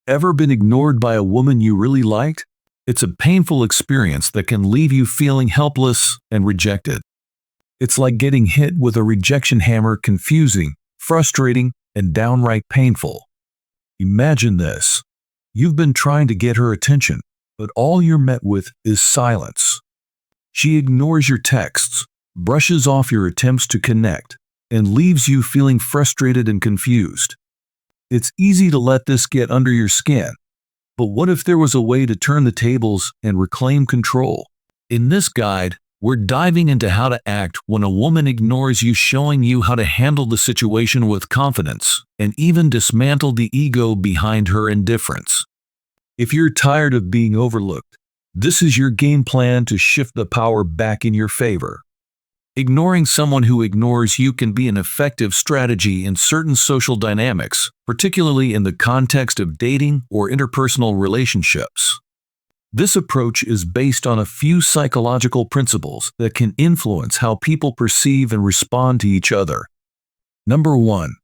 Ever been ignored by a woman you really liked? It's a painful experience that can leave you feeling helpless and rejected. It's like getting hit with a rejection hammer, confusing, frustrating, and downright painful. Imagine this. You've been trying to get her attention, but all you're met with is silence. She ignores your texts, brushes off your attempts to connect, and leaves you feeling frustrated and confused. It's easy to let this get under your skin, but what if there was a way to turn the tables and reclaim control? In this guide, we're diving into how to act when a woman ignores you, showing you how to handle the situation with confidence and even dismantle the ego behind her indifference. If you're tired of being overlooked, this is your game plan to shift the power back in your favor. Ignoring someone who ignores you can be an effective strategy in certain social dynamics, particularly in the context of dating or interpersonal relationships. This approach is based on a few psychological principles that can influence how people perceive and respond to each other. Number 1.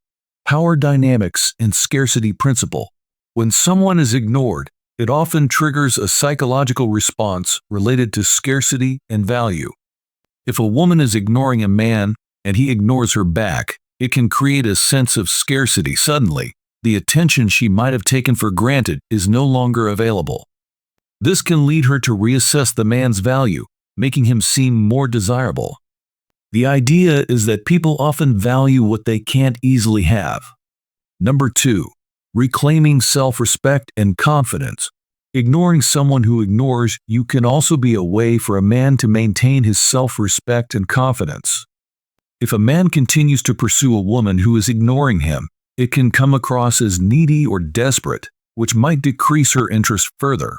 Power dynamics and scarcity principle. When someone is ignored, it often triggers a psychological response related to scarcity and value. If a woman is ignoring a man and he ignores her back, it can create a sense of scarcity. Suddenly, the attention she might have taken for granted is no longer available. This can lead her to reassess the man's value, making him seem more desirable. The idea is that people often value what they can't easily have. Number 2. Reclaiming self-respect and confidence. Ignoring someone who ignores you can also be a way for a man to maintain his self-respect and confidence. If a man continues to pursue a woman who is ignoring him, it can come across as needy or desperate, which might decrease her interest further.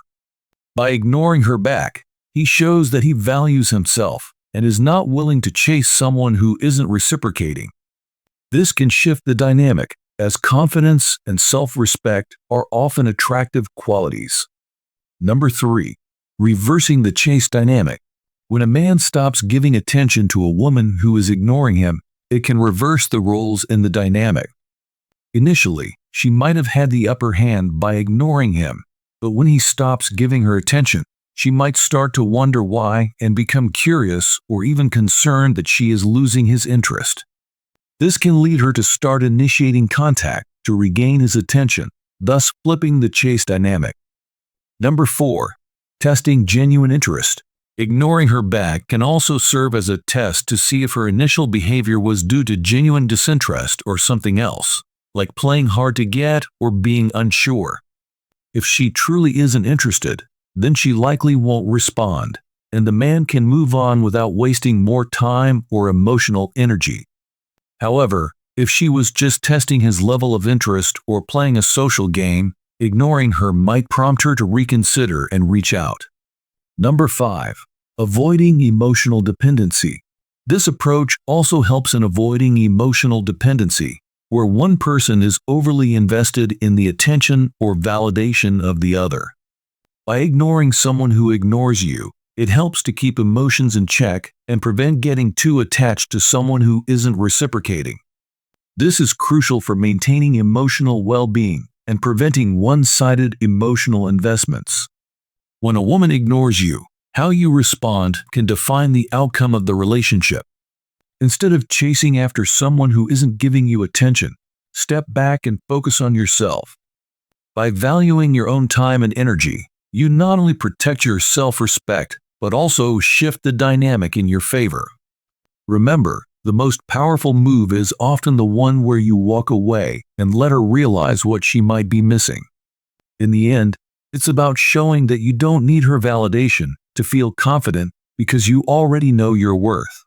By ignoring her back, he shows that he values himself and is not willing to chase someone who isn't reciprocating. This can shift the dynamic, as confidence and self-respect are often attractive qualities. Number 3. Reversing the chase dynamic. When a man stops giving attention to a woman who is ignoring him, it can reverse the roles in the dynamic. Initially, she might have had the upper hand by ignoring him, but when he stops giving her attention, she might start to wonder why and become curious or even concerned that she is losing his interest. This can lead her to start initiating contact to regain his attention, thus flipping the chase dynamic. Number 4. Testing genuine interest. Ignoring her back can also serve as a test to see if her initial behavior was due to genuine disinterest or something else, like playing hard to get or being unsure. If she truly isn't interested, then she likely won't respond, and the man can move on without wasting more time or emotional energy. However, if she was just testing his level of interest or playing a social game, ignoring her might prompt her to reconsider and reach out. Number 5. Avoiding emotional dependency. This approach also helps in avoiding emotional dependency, where one person is overly invested in the attention or validation of the other. By ignoring someone who ignores you, it helps to keep emotions in check and prevent getting too attached to someone who isn't reciprocating. This is crucial for maintaining emotional well-being and preventing one-sided emotional investments. When a woman ignores you, how you respond can define the outcome of the relationship. Instead of chasing after someone who isn't giving you attention, step back and focus on yourself. By valuing your own time and energy, you not only protect your self-respect, but also shift the dynamic in your favor. Remember, the most powerful move is often the one where you walk away and let her realize what she might be missing. In the end, it's about showing that you don't need her validation to feel confident because you already know your worth.